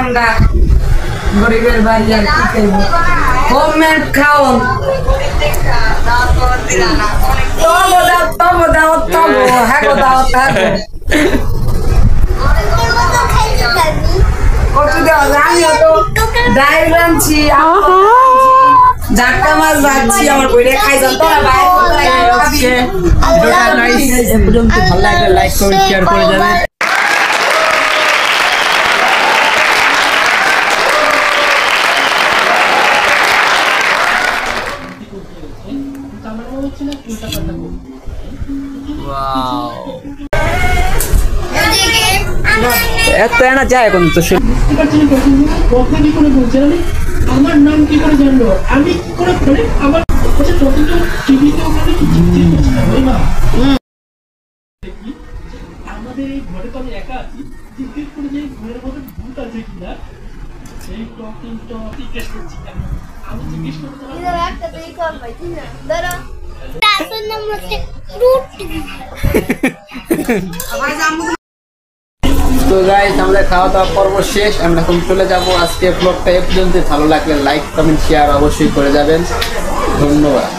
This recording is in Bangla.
আমরা গরিবের বাড়ি আর কি খাইব হোমমেড খাওন তবো দাও হ্যাঁ গো দাও কত দেওয়া আমিও তো ডাইল রাঁধছি জাটকা মাছ ভাজছি আমার বইরে খাই যান তোরা ভালো লাগলে লাইক কমেন্ট শেয়ার করে যাবেন। এত না যায় এখন তো আমার নাম কি করে জানলো আমি কি করে পড়ে আমার টিভিতে আমাদের এই ঘরে তো আমি একা আছি জিজ্ঞেস করে যে ঘরের মধ্যে ভূত আছে কিনা সেই জিজ্ঞেস করছি আমি জিজ্ঞেস করতে তো গাইস আমরা খাওয়া দাওয়া পর্ব শেষ, আমরা এখন চলে যাব। আজকে ব্লগটা এ পর্যন্ত। ভালো লাগলে লাইক কমেন্ট শেয়ার অবশ্যই করে যাবেন। ধন্যবাদ।